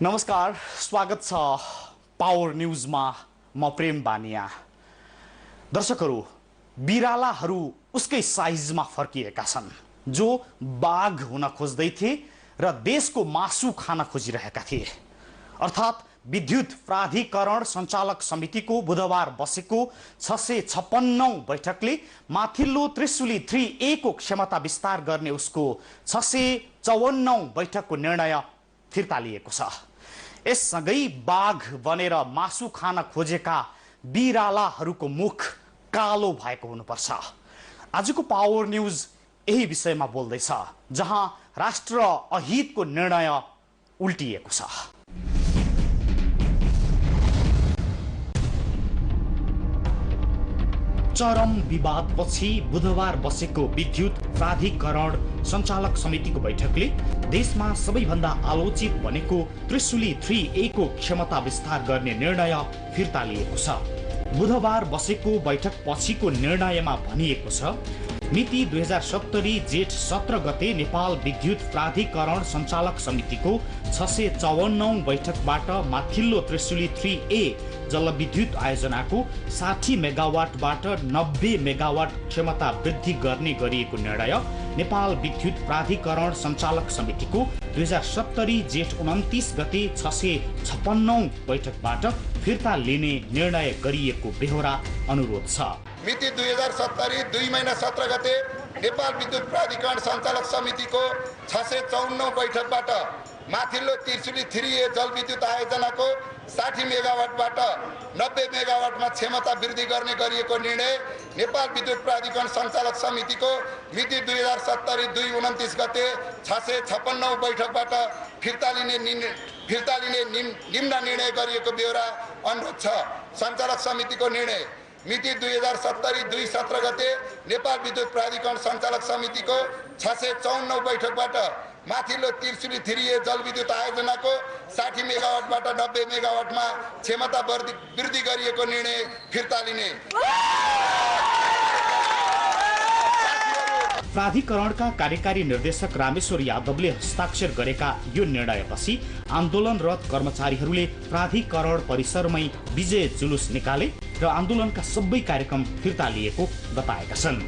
नमस्कार, स्वागत छ पावर न्यूजमा। म प्रेम बानिया। दर्शकहरू, बिरालाहरू उसकै साइजमा फर्किएका छन् जो बाघ हुन खोज्दै थिए र देशको मासु खान खोजिरहेका थिए। अर्थात् विद्युत प्राधिकरण सञ्चालक समितिको बुधबार बसेको 656औं बैठकले माथिल्लो त्रिशुली 3A को क्षमता विस्तार गर्ने उसको 654औं बैठकको निर्णय फिर्ता लिएको छ। यससँगै बाघ बनेर मासु खान खोजेका बिरालाहरूको मुख कालो भएको हुनुपर्छ। आजको पावर न्यूज यही विषयमा बोल्दैछ, जहाँ राष्ट्र अहितको निर्णय उल्टिएको छ। चरम विवादपछि बुधबार बसेको विद्युत प्राधिकरण सञ्चालक समितिको बैठकले देशमा सबैभन्दा आलोचित बनेको त्रिशुली 3A को क्षमता विस्तार गर्ने निर्णय फिर्ता लिएको छ। बुधबार बसेको बैठक पछिको निर्णयमा भनिएको छ, मिति 2070 जेठ 17 गते नेपाल विद्युत प्राधिकरण सञ्चालक समितिको 654औं बैठकबाट माथिल्लो त्रिशुली 3A जलविद्युत आयोजनाको 60 मेगावाटबाट 90 मेगावाट क्षमता वृद्धि गर्ने गरिएको निर्णय नेपाल विद्युत प्राधिकरण सञ्चालक समितिको 2070 जेठ 29 गते 656औं बैठकबाट फिर्ता लिने निर्णय गरिएको बेहोरा अनुरोध छ। मिति 2070 2 महिना 17 गते नेपाल विद्युत प्राधिकरण सञ्चालक समितिको 654औं बैठकबाट माथिल्लो त्रिशुली 3A जलविद्युत आयोजनाको 60 मेगावाटबाट 90 मेगावाटमा क्षमता वृद्धि गर्ने गरिएको निर्णय नेपाल विद्युत प्राधिकरण सञ्चालक समितिको मिति 2070 2 29 गते 656औं बैठकबाट फिर्ता लिने निम्न निर्णय गरिएको बेहोरा अनुरोध छ। सञ्चालक समितिको निर्णय मिति 2070 2 17 गते नेपाल विद्युत प्राधिकरण सञ्चालक समितिको 654औं बैठकबाट माथिल्लो त्रिशुली 3A जलविद्युत आयोजनाको 60 मेगावाटबाट 90 मेगावाटमा क्षमता वृद्धि गरिएको निर्णय फिर्ता लिने। प्राधिकरणका कार्यकारी निर्देशक रामेश्वर यादवले हस्ताक्षर गरेका यो निर्णयपछि आन्दोलनरत कर्मचारीहरूले प्राधिकरण परिसरमै विजय जुलुस निकाले र आन्दोलनका सबै कार्यक्रम फिर्ता लिएको बताएका छन्।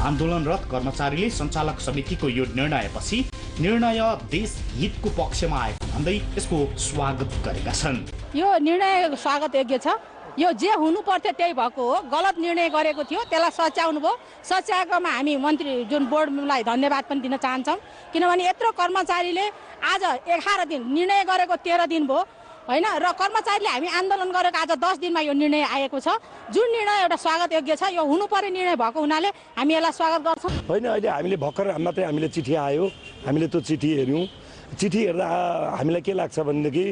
आन्दोलनरत कर्मचारीले सञ्चालक समितिको यो निर्णयपछि निर्णय देश हितको पक्षमा आएको भन्दै यसको स्वागत गरेका छन्। यो निर्णय स्वागत योग्य छ। यो जे हुनु पर्थ्यो त्यही भएको हो। गलत निर्णय गरेको थियो, त्यसलाई सच्याउनु भयो। सच्याएकोमा हामी मन्त्री जुन बोर्डलाई धन्यवाद पनि दिन चाहन्छौँ, किनभने यत्रो कर्मचारीले आज 11 दिन निर्णय गरेको 13 दिन भयो हैन, र कर्मचारीले हामी आन्दोलन गरेको आज 10 दिनमा यो निर्णय आएको छ, जुन निर्णय एउटा स्वागत योग्य छ। यो हुनुपर्ने निर्णय भएको हुनाले हामी यसलाई स्वागत गर्छौँ। होइन, अहिले हामीले भर्खर मात्रै हामीले चिठी आयो, हामीले त्यो चिठी हेऱ्यौँ। चिठी हेर्दा हामीलाई के लाग्छ भनेदेखि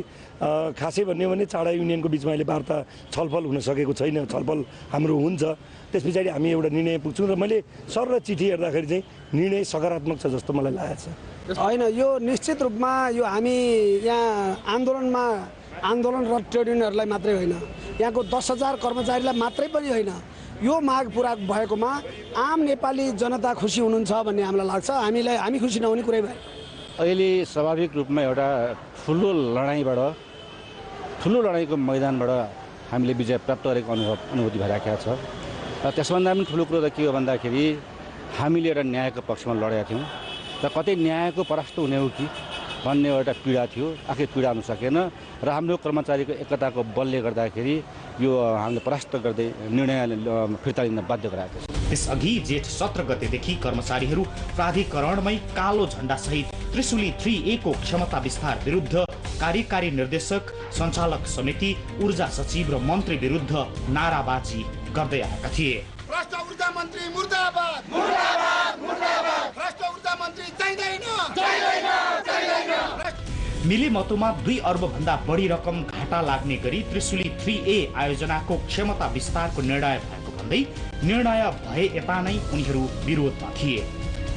खासै भन्यो भने चाडा युनियनको बिचमा अहिले वार्ता छलफल हुन सकेको छैन। छलफल हाम्रो हुन्छ, त्यस पछाडि हामी एउटा निर्णय पुग्छौँ। र मैले सर र चिठी हेर्दाखेरि चाहिँ निर्णय सकारात्मक छ जस्तो मलाई लागेको छ। होइन, यो निश्चित रूपमा यो हामी यहाँ आन्दोलनरत ट्रेड युनियनहरूलाई मात्रै होइन, यहाँको 10,000 कर्मचारीलाई मात्रै पनि होइन, यो माग पुरा भएकोमा आम नेपाली जनता खुसी हुनुहुन्छ भन्ने हामीलाई लाग्छ। हामी खुसी नहुने कुरै भयो। अहिले स्वाभाविक रूपमा एउटा ठुलो लडाइँको मैदानबाट हामीले विजय प्राप्त गरेको अनुभूति भइरहेको छ। र त्यसभन्दा पनि ठुलो कुरो त के हो भन्दाखेरि हामीले एउटा न्यायको पक्षमा लडेका थियौँ र कतै न्यायको परास्त हुने हो कि भन्ने एउटा पीडा थियो। आखिर पीडा हुन सकेन र हाम्रो कर्मचारीको एकताको बलले गर्दाखेरि यो हामीले परास्त गर्दै निर्णय फिर्ता लिन बाध्य गराएको छ। त्यसअघि जेठ 17 गतेदेखि कर्मचारीहरू प्राधिकरणमै कालो झण्डा सहित त्रिशुली 3A को क्षमता विस्तार विरुद्ध कार्यकारी निर्देशक, सञ्चालक समिति, ऊर्जा सचिव र मन्त्री विरुद्ध नाराबाजी गर्दै आएका थिए। भ्रष्ट ऊर्जा मन्त्री मुर्दाबाद, मुर्दाबाद, मुर्दाबाद। भ्रष्ट ऊर्जा मन्त्री चाहिँदैन, चाहिँदैन, चाहिँदैन। मिलिमतोमा 2 अर्ब भन्दा बढी रकम घाटा लाग्ने गरी त्रिशुली 3A आयोजनाको क्षमता विस्तारको निर्णय भएको भन्दै निर्णय भए यता नै उनीहरू विरोधमा थिए।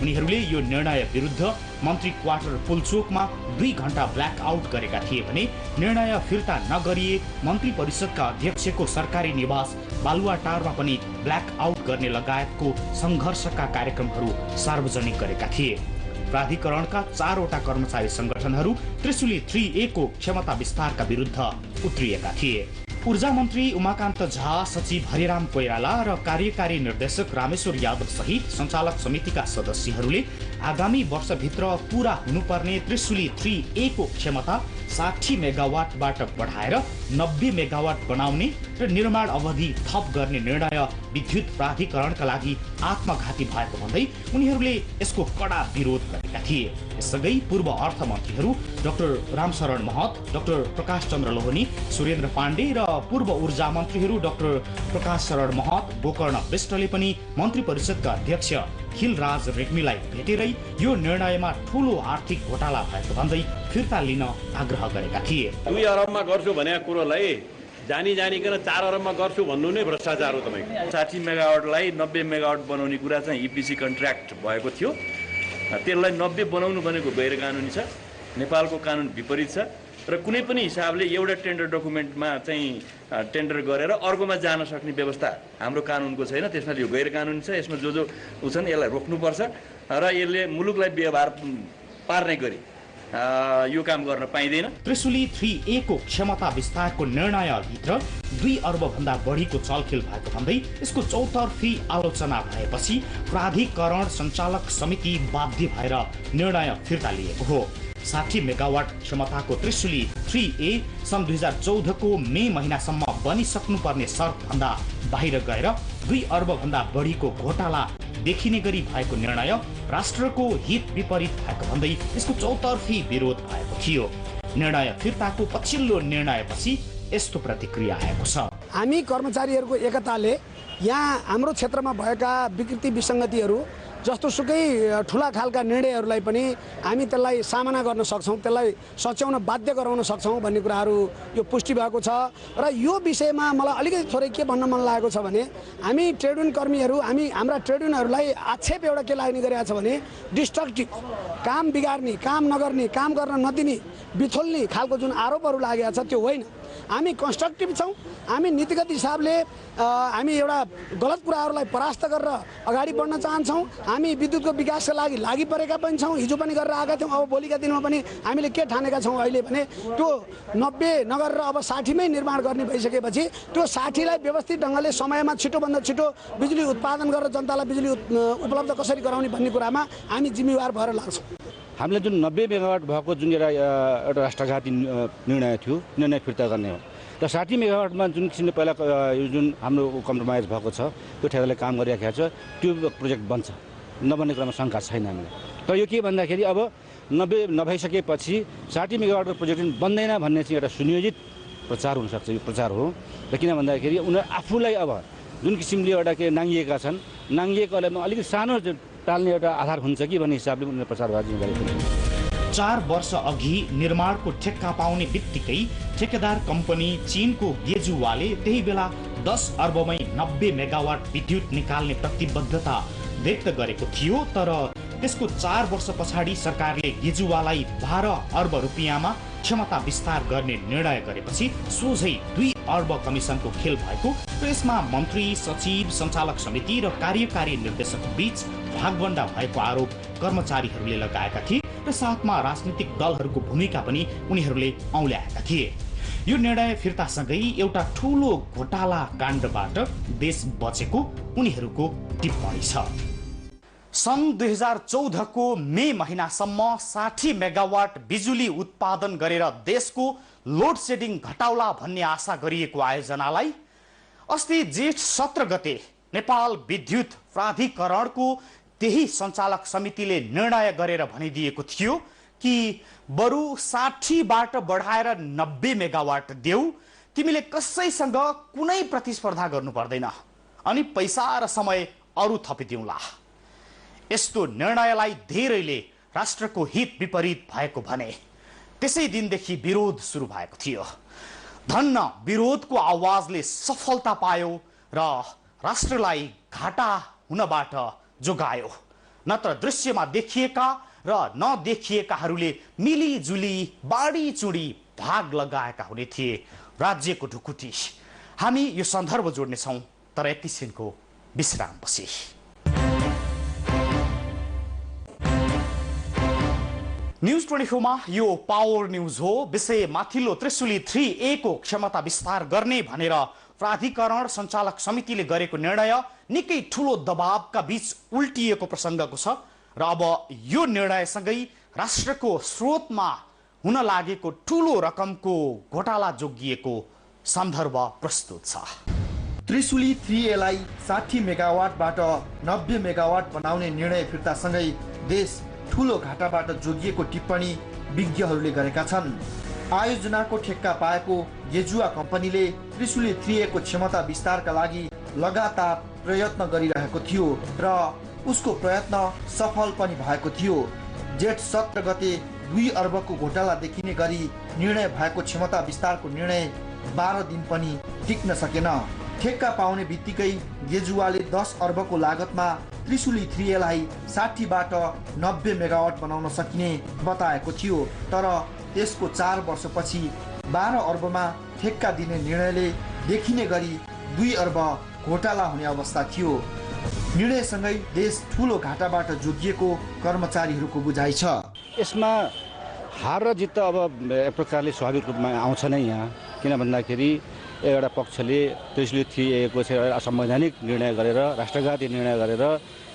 उनीहरूले यो निर्णय विरुद्ध मन्त्री क्वार्टर पुलचोकमा 2 घण्टा ब्ल्याकआउट गरेका थिए भने निर्णय फिर्ता नगरिए मन्त्री परिषदका अध्यक्षको सरकारी निवास बालुवाटारमा पनि ब्ल्याकआउट गर्ने लगायतको सङ्घर्षका कार्यक्रमहरू सार्वजनिक गरेका थिए। प्राधिकरणका 4 वटा कर्मचारी संगठनहरू त्रिशुली 3A को क्षमता विस्तारका विरुद्ध उत्रिएका थिए। ऊर्जा मन्त्री उमाकान्त झा, सचिव हरिराम कोइराला र कार्यकारी निर्देशक रामेश्वर यादव सहित सञ्चालक समितिका सदस्यहरूले आगामी वर्षभित्र पूरा हुनुपर्ने त्रिशुली 3A को क्षमता 60 मेगावाटबाट बढाएर 90 मेगावाट बनाउने र निर्माण अवधि थप गर्ने निर्णय विद्युत प्राधिकरणका लागि आत्मघाती भएको भन्दै उनीहरूले यसको कडा विरोध गरेका थिए। यसअघि पूर्व अर्थमन्त्रीहरू डाक्टर रामशरण महत, डाक्टर प्रकाश चन्द्र लोहनी, सुरेन्द्र पाण्डे र पूर्व ऊर्जा मन्त्रीहरू डाक्टर प्रकाश शरण महत, गोकर्ण विष्टले पनि मन्त्री परिषदका अध्यक्ष खिलराज रेग्मीलाई भेटेरै यो निर्णयमा ठूलो आर्थिक घोटाला भएको भन्दै फिर्ता लिन आग्रह गरेका थिए। 2 अरबमा गर्छु भनेको कुरोलाई जानिकन 4 अरबमा गर्छु भन्नु नै भ्रष्टाचार हो। तपाईको 60 मेगावाटलाई 90 मेगावाट बनाउने कुरा चाहिँ इपिसी कन्ट्र्याक्ट भएको थियो। त्यसलाई 90 बनाउनु भनेको गैर कानुनी छ, नेपालको कानुन विपरीत छ र कुनै पनि हिसाबले एउटा टेन्डर डकुमेन्टमा चाहिँ टेन्डर गरेर अर्कोमा जान सक्ने व्यवस्था हाम्रो कानुनको छैन। त्यसमा यो गैर कानुनी छ। यसमा जो छन् यसलाई रोक्नुपर्छ र यसले मुलुकलाई व्यवहार पार्ने गरी यो काम गर्न पाइँदैन। त्रिशुली 3A को क्षमता विस्तारको निर्णयभित्र 2 अर्ब भन्दा बढीको चलखेल भएको भन्दै यसको चौतर्फी आलोचना भएपछि प्राधिकरण सञ्चालक समिति बाध्य भएर निर्णय फिर्ता लिएको हो। 60 मेगावाट क्षमताको त्रिशुली 3A सन् 2014 को मे महिनासम्म बनिसक्नुपर्ने शर्तभन्दा बाहिर गएर 2 अर्ब भन्दा बढीको घोटाला देखिने गरी भएको निर्णय राष्ट्रको हित विपरीत भएको भन्दै यसको चौतर्फी विरोध भएको थियो। निर्णय फिर्ताको पछिल्लो निर्णयपछि यस्तो प्रतिक्रिया आएको छ। हामी कर्मचारीहरूको एकताले यहाँ हाम्रो क्षेत्रमा भएका विकृति विसङ्गतिहरू जस्तोसुकै ठुला खालका निर्णयहरूलाई पनि हामी त्यसलाई सामना गर्न सक्छौँ, त्यसलाई सच्याउन बाध्य गराउन सक्छौँ भन्ने कुराहरू यो पुष्टि भएको छ। र यो विषयमा मलाई अलिकति थोरै के भन्न मन लागेको छ भने हामी ट्रेड युनियन कर्मीहरू हाम्रा ट्रेड युनियनहरूलाई आक्षेप एउटा के लाग्ने गरेको छ भने डिस्ट्रक्टिभ, काम बिगार्ने, काम नगर्ने, काम गर्न नदिने, बिथोल्ने खालको जुन आरोपहरू लागेको छ त्यो होइन। हामी कन्स्ट्रक्टिभ छौँ। हामी नीतिगत हिसाबले हामी एउटा गलत कुराहरूलाई परास्त गरेर अगाडि बढ्न चाहन्छौँ। हामी विद्युतको विकासका लागि परेका पनि छौँ, हिजो पनि गरेर आएका थियौँ। अब भोलिका दिनमा पनि हामीले के ठानेका छौँ अहिले भने त्यो 90 नगरेर अब 60मै निर्माण गर्ने भइसकेपछि त्यो 60लाई व्यवस्थित ढङ्गले समयमा छिटोभन्दा छिटो बिजुली उत्पादन गरेर जनतालाई बिजुली उपलब्ध कसरी गराउने भन्ने कुरामा हामी जिम्मेवार भएर लाग्छौँ। हामीले जुन 90 मेगावाट भएको जुन एउटा राष्ट्रघाती निर्णय थियो, निर्णय फिर्ता गर्ने हो र 60 मेगावाटमा जुन किसिमले पहिला यो जुन हाम्रो कम्प्रोमाइज भएको छ त्यो ठेगाले काम गरिराखेको छ त्यो प्रोजेक्ट बन्छ, नबन्ने क्रममा शङ्का छैन हामीलाई। तर यो के भन्दाखेरि अब 90 नभइसकेपछि 60 मेगावाटको प्रोजेक्ट बन्दैन भन्ने चाहिँ एउटा सुनियोजित प्रचार हुनसक्छ। यो प्रचार हो र किन भन्दाखेरि उनीहरू आफूलाई अब जुन किसिमले एउटा के नाङ्गिएका छन्, नाङ्गिएकोले अलिकति सानो टाल्ने एउटा आधार हुन्छ कि भन्ने हिसाबले उनीहरूले प्रचारबाजी गरेको छ। 4 वर्ष अघि निर्माणको ठेक्का पाउने बित्तिकै ठेकेदार कम्पनी चीनको गेजुवाले त्यही बेला 10 अर्बमै 90 मेगावाट विद्युत निकाल्ने प्रतिबद्धता व्यक्त गरेको थियो। तर त्यसको 4 वर्ष पछाडि सरकारले गेजुवालाई 12 अर्ब रुपियाँमा क्षमता विस्तार गर्ने निर्णय गरेपछि सोझै 2 अर्ब कमिसनको खेल भएको र यसमा मन्त्री, सचिव, सञ्चालक समिति र कार्यकारी निर्देशक बीच भागवण्डा भएको आरोप कर्मचारीहरूले लगाएका थिए र साथमा राजनीतिक दलहरूको भूमिका पनि उनीहरूले औल्याएका थिए। यो निर्णय फिर्तासँगै एउटा ठूलो घोटाला काण्डबाट देश बचेको उनीहरूको टिप्पणी छ। सन् 2014 को मे महिनासम्म 60 मेगावाट बिजुली उत्पादन गरेर देशको लोड सेडिङ घटाउला भन्ने आशा गरिएको आयोजनालाई अस्ति जेठ 17 गते नेपाल विद्युत प्राधिकरणको त्यही सञ्चालक समितिले निर्णय गरेर भनिदिएको थियो कि बरु 60बाट बढाएर 90 मेगावाट देऊ, तिमीले कसैसँग कुनै प्रतिस्पर्धा गर्नु पर्दैन अनि पैसा र समय अरू थपिदिउँला। यस्तो निर्णयलाई धेरैले राष्ट्रको हित विपरीत भएको भने त्यसै दिनदेखि विरोध सुरु भएको थियो। धन्न विरोधको आवाजले सफलता पायो र राष्ट्रलाई घाटा हुनबाट जोगायो। नत्र दृश्यमा देखिएका र नदेखिएकाहरूले मिलिजुली बाँडीचुँडी भाग लगाएका हुने थिए राज्यको ढुकुटी। हामी यो सन्दर्भ जोड्नेछौँ, तर एकैछिनको विश्रामपछि। न्यूज 24 मा यो पावर न्यूज हो। विषय माथिल्लो त्रिशुली 3A को क्षमता विस्तार गर्ने भनेर प्राधिकरण सञ्चालक समितिले गरेको निर्णय निकै ठूलो दबावका बीच उल्टिएको प्रसङ्गको छ र अब यो निर्णयसँगै राष्ट्रको स्रोतमा हुन लागेको ठूलो रकमको घोटाला जोगिएको सन्दर्भ प्रस्तुत छ। त्रिशुली 3A लाई 60 मेगावाटबाट 90 मेगावाट बनाउने निर्णय फिर्तासँगै देश ठूलो घाटाबाट जोगिएको टिप्पणी विज्ञहरूले गरेका छन्। आयोजनाको ठेक्का पाएको गेजुवा कम्पनीले त्रिशुली 3A को क्षमता विस्तारका लागि लगातार प्रयत्न गरिरहेको थियो र उसको प्रयत्न सफल पनि भएको थियो। जेठ 17 गते 2 अर्बको घोटाला देखिने गरी निर्णय भएको क्षमता विस्तारको निर्णय 12 दिन पनि टिक्न सकेन। ठेक्का पाउने बित्तिकै गेजुवाले 10 अर्बको लागतमा त्रिशुली 3A लाई 60 बाट 90 मेगावाट बनाउन सकिने बताएको थियो। तर त्यसको 4 वर्षपछि 12 अर्बमा ठेक्का दिने निर्णयले देखिने गरी 2 अर्ब घोटाला हुने अवस्था थियो। निर्णयसँगै देश ठूलो घाटाबाट जोगिएको कर्मचारीहरूको बुझाइ छ। यसमा हार र जित अब एक प्रकारले स्वाभाविक रूपमा आउँछ नै यहाँ, किन भन्दाखेरि एउटा पक्षले त्रिशुली 3A को चाहिँ असंवैधानिक निर्णय गरेर, राष्ट्रघाती निर्णय गरेर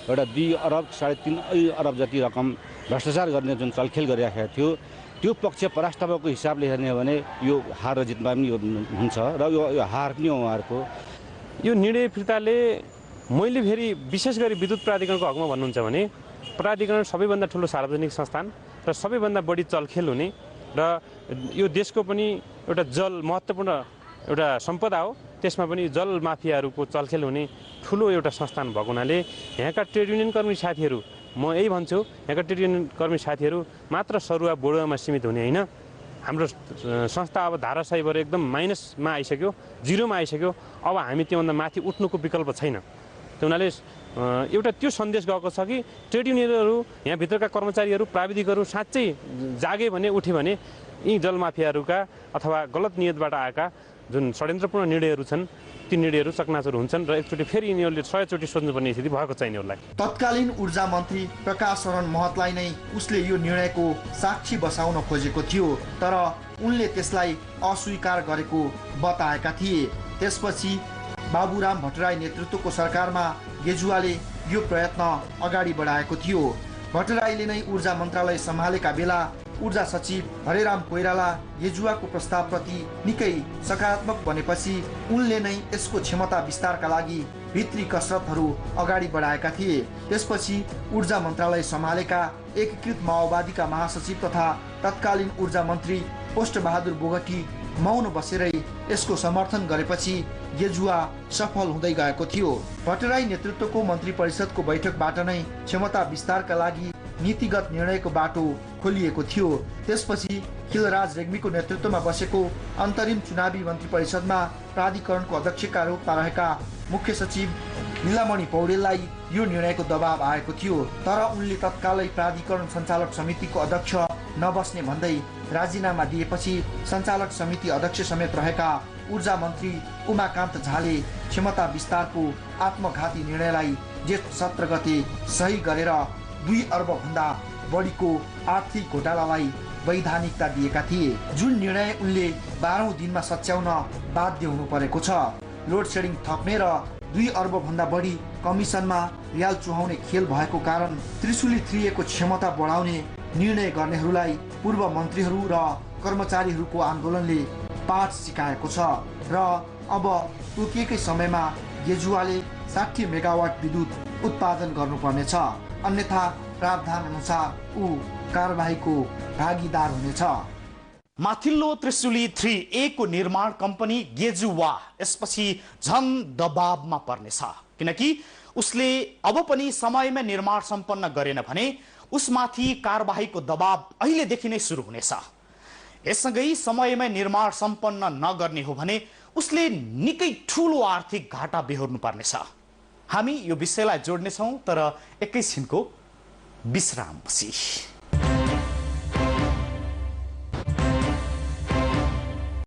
एउटा 2 अर्ब 3.5 अर्ब जति रकम भ्रष्टाचार गर्ने जुन चलखेल गरिराखेको थियो, त्यो पक्ष परास्त भएको हिसाबले हेर्ने हो भने यो हार र जितमा पनि यो हुन्छ र यो हार पनि हो उहाँहरूको। यो निर्णय फिर्ताले मैले फेरि विशेष गरी विद्युत प्राधिकरणको हकमा भन्नुहुन्छ भने प्राधिकरण सबैभन्दा ठुलो सार्वजनिक संस्थान र सबैभन्दा बढी चलखेल हुने र यो देशको पनि एउटा महत्त्वपूर्ण एउटा सम्पदा हो, त्यसमा पनि जल माफियाहरूको चलखेल हुने ठुलो एउटा संस्थान भएको हुनाले यहाँका ट्रेड युनियन कर्मी साथीहरू, म यही भन्छु, यहाँका ट्रेड युनियन कर्मी साथीहरू मात्र सरुवा बोडुवामा सीमित हुने होइन। हाम्रो संस्था अब धाराशाही भएर एकदम माइनसमा आइसक्यो, जिरोमा आइसक्यो। अब हामी त्योभन्दा माथि उठ्नुको विकल्प छैन। त्यो हुनाले एउटा त्यो सन्देश गएको छ कि ट्रेड युनियनहरू, यहाँभित्रका कर्मचारीहरू, प्राविधिकहरू साँच्चै जागे भने, उठे भने यी जलमाफियाहरूका अथवा गलत नियतबाट आएका जुन षड्यन्त्रपूर्ण निर्णयहरू छन् ती निर्णयहरू चकनाचुर हुन्छन् र एकचोटि फेरि यिनीहरूले 100 चोटि सोच्नुपर्ने स्थिति भएको छ यिनीहरूलाई। तत्कालीन ऊर्जा मन्त्री प्रकाश शरण महतलाई नै उसले यो निर्णयको साक्षी बसाउन खोजेको थियो, तर उनले त्यसलाई अस्वीकार गरेको बताएका थिए। त्यसपछि बाबुराम भट्टराई नेतृत्वको सरकारमा गेजुवाले यो प्रयत्न अगाडि बढाएको थियो। भट्टराईले नै ऊर्जा मन्त्रालय सम्हालेका बेला ऊर्जा सचिव हरेराम कोइराला गेजुवाको प्रस्तावप्रति निकै सकारात्मक बनेपछि उनले नै यसको क्षमता विस्तारका लागि भित्री कसरतहरू अगाडि बढाएका थिए। त्यसपछि ऊर्जा मन्त्रालय सम्हालेका एकीकृत माओवादीका महासचिव तथा तत्कालीन ऊर्जा मन्त्री पोष्टबहादुर बोगटी मौन बसेरै यसको समर्थन गरेपछि गेजुवा सफल हुँदै गएको थियो। भट्टराई नेतृत्वको मन्त्री परिषदको बैठकबाट नै क्षमता विस्तारका लागि नीतिगत निर्णयको बाटो खोलिएको थियो। त्यसपछि खिलराज रेग्मीको नेतृत्वमा बसेको अन्तरिम चुनावी मन्त्री परिषदमा प्राधिकरणको अध्यक्षका रूपमा रहेका मुख्य सचिव लीलामणि पौडेललाई यो निर्णयको दबाव आएको थियो, तर उनले तत्कालै प्राधिकरण सञ्चालक समितिको अध्यक्ष नबस्ने भन्दै राजीनामा दिएपछि सञ्चालक समिति अध्यक्ष समेत रहेका ऊर्जा मन्त्री उमाकान्त झाले क्षमता विस्तारको आत्मघाती निर्णयलाई जेठ 17 गते सही गरेर 2 अर्ब भन्दा बढीको आर्थिक घोटालालाई वैधानिकता दिएका थिए, जुन निर्णय उनले 12औं दिनमा सच्याउन बाध्य हुनु परेको छ। लोड सेडिङ थप्ने र 2 अर्ब भन्दा बढी कमिसनमा रियाल चुहाउने खेल भएको कारण त्रिशुली 3A को क्षमता बढाउने निर्णय गर्नेहरूलाई पूर्व मन्त्रीहरू र कर्मचारीहरूको आन्दोलनले पाठ सिकाएको छ र अब तोकिएकै समयमा गेजुवाले 60 मेगावाट विद्युत उत्पादन गर्नुपर्नेछ, अन्यथा प्रावधान अनुसार ऊ कारबाहीको भागीदार हुनेछ। माथिल्लो त्रिशुली 3A को निर्माण कम्पनी गेजुवा यसपछि झन दबावमा पर्नेछ, किनकि उसले अब पनि समयमा निर्माण सम्पन्न गरेन भने उसमाथि कारबाहीको दबाव अहिलेदेखि नै सुरु हुनेछ। यससँगै समयमा निर्माण सम्पन्न नगर्ने हो भने उसले निकै ठूलो आर्थिक घाटा बेहोर्नु पर्नेछ। हामी यो विषयलाई जोड्नेछौँ, तर एकैछिनको विश्रामपछि।